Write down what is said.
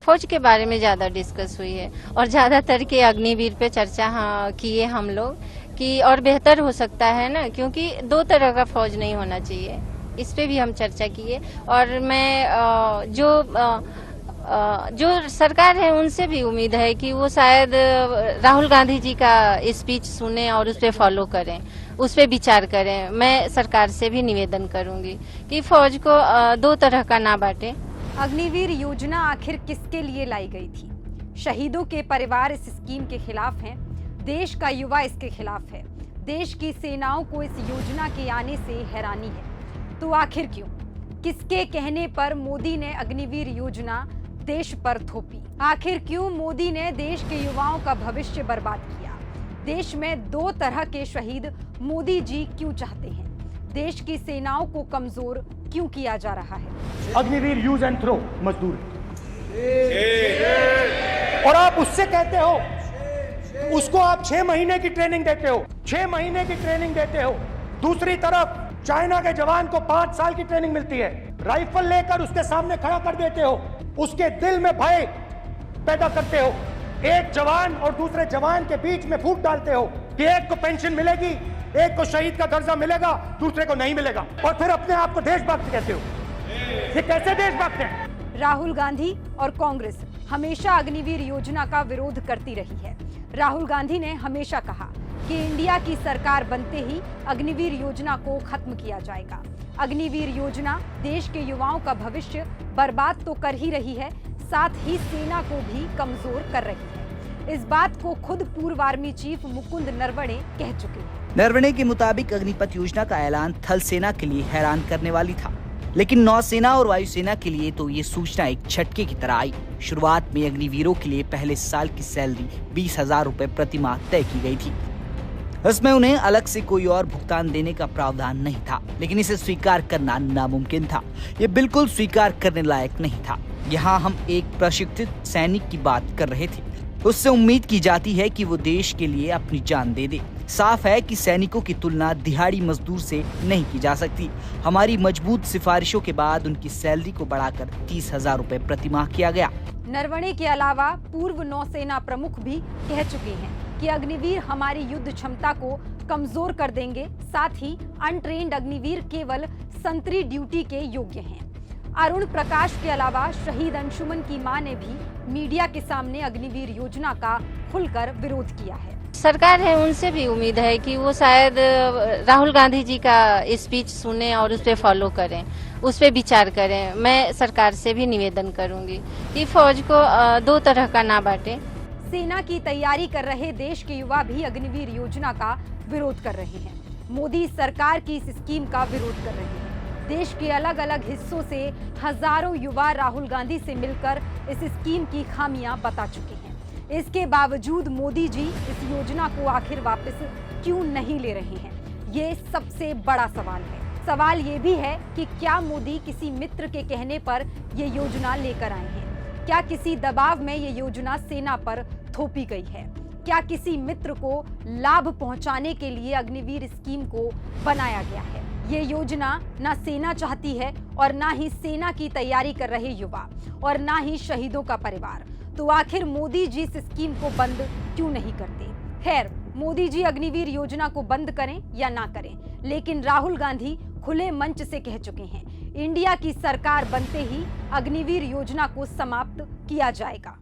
फौज के बारे में ज्यादा डिस्कस हुई है और ज्यादातर के अग्निवीर पे चर्चा किए हम लोग कि और बेहतर हो सकता है ना, क्योंकि दो तरह का फौज नहीं होना चाहिए। इस पे भी हम चर्चा किए और मैं जो सरकार है उनसे भी उम्मीद है कि वो शायद राहुल गांधी जी का स्पीच सुने और उस पर फॉलो करें, उस पर विचार करें। मैं सरकार से भी निवेदन करूंगी कि फौज को दो तरह का ना बांटे। अग्निवीर योजना आखिर किसके लिए लाई गई थी? शहीदों के परिवार इस स्कीम के खिलाफ हैं, देश का युवा इसके खिलाफ है। देश की सेनाओं को इस योजना के आने से हैरानी है, तो आखिर क्यों? किसके कहने पर मोदी ने अग्निवीर योजना देश पर थोपी? आखिर क्यों मोदी ने देश के युवाओं का भविष्य बर्बाद किया? देश में दो तरह के शहीद मोदी जी क्यों चाहते हैं? देश की सेनाओं को कमजोर क्यों किया जा रहा है? अग्निवीर यूज एंड थ्रो मजदूर, और आप उससे कहते हो, उसको आप 6 महीने की ट्रेनिंग देते हो, 6 महीने की ट्रेनिंग देते हो। दूसरी तरफ चाइना के जवान को 5 साल की ट्रेनिंग मिलती है, राइफल लेकर उसके सामने खड़ा कर देते हो, उसके दिल में भय पैदा करते हो। एक जवान और दूसरे जवान के बीच में फूट डालते हो कि एक को पेंशन मिलेगी, एक को शहीद का दर्जा मिलेगा, दूसरे को नहीं मिलेगा, और फिर अपने आप को देशभक्त कहते हो। ये कैसे देशभक्त है? राहुल गांधी और कांग्रेस हमेशा अग्निवीर योजना का विरोध करती रही है। राहुल गांधी ने हमेशा कहा कि इंडिया की सरकार बनते ही अग्निवीर योजना को खत्म किया जाएगा। अग्निवीर योजना देश के युवाओं का भविष्य बर्बाद तो कर ही रही है, साथ ही सेना को भी कमजोर कर रही है। इस बात को खुद पूर्व आर्मी चीफ मुकुंद नरवणे कह चुके हैं। नरवणे के मुताबिक अग्निपथ योजना का ऐलान थल सेना के लिए हैरान करने वाली था, लेकिन नौसेना और वायुसेना के लिए तो ये सूचना एक झटके की तरह आई। शुरुआत में अग्निवीरों के लिए पहले साल की सैलरी 20,000 रुपए प्रति माह तय की गई थी। इसमें उन्हें अलग से कोई और भुगतान देने का प्रावधान नहीं था, लेकिन इसे स्वीकार करना नामुमकिन था। ये बिल्कुल स्वीकार करने लायक नहीं था। यहाँ हम एक प्रशिक्षित सैनिक की बात कर रहे थे, उससे उम्मीद की जाती है कि वो देश के लिए अपनी जान दे दे। साफ है कि सैनिकों की तुलना दिहाड़ी मजदूर से नहीं की जा सकती। हमारी मजबूत सिफारिशों के बाद उनकी सैलरी को बढ़ाकर 30,000 रुपए प्रति माह किया गया। नरवणे के अलावा पूर्व नौसेना प्रमुख भी कह चुके हैं कि अग्निवीर हमारी युद्ध क्षमता को कमजोर कर देंगे। साथ ही अनट्रेन्ड अग्निवीर केवल संतरी ड्यूटी के योग्य हैं। अरुण प्रकाश के अलावा शहीद अंशुमन की मां ने भी मीडिया के सामने अग्निवीर योजना का खुलकर विरोध किया है। सरकार है उनसे भी उम्मीद है कि वो शायद राहुल गांधी जी का स्पीच सुने और उस पर फॉलो करें, उस पर विचार करें। मैं सरकार से भी निवेदन करूंगी कि फौज को दो तरह का ना बांटे। सेना की तैयारी कर रहे देश के युवा भी अग्निवीर योजना का विरोध कर रहे हैं। मोदी सरकार की इस स्कीम का विरोध कर रहे हैं। देश के अलग अलग हिस्सों से हजारों युवा राहुल गांधी से मिलकर इस स्कीम की खामियां बता चुके हैं। इसके बावजूद मोदी जी इस योजना को आखिर वापस क्यों नहीं ले रहे हैं, ये सबसे बड़ा सवाल है। सवाल ये भी है कि क्या मोदी किसी मित्र के कहने पर ये योजना लेकर आए हैं? क्या किसी दबाव में ये योजना सेना पर थोपी गई है? क्या किसी मित्र को लाभ पहुंचाने के लिए अग्निवीर स्कीम को बनाया गया है? ये योजना ना सेना चाहती है और ना ही सेना की तैयारी कर रहे युवा और ना ही शहीदों का परिवार। तो आखिर मोदी जी इस स्कीम को बंद क्यों नहीं करते? खैर, मोदी जी अग्निवीर योजना को बंद करें या ना करें, लेकिन राहुल गांधी खुले मंच से कह चुके हैं, इंडिया की सरकार बनते ही अग्निवीर योजना को समाप्त किया जाएगा।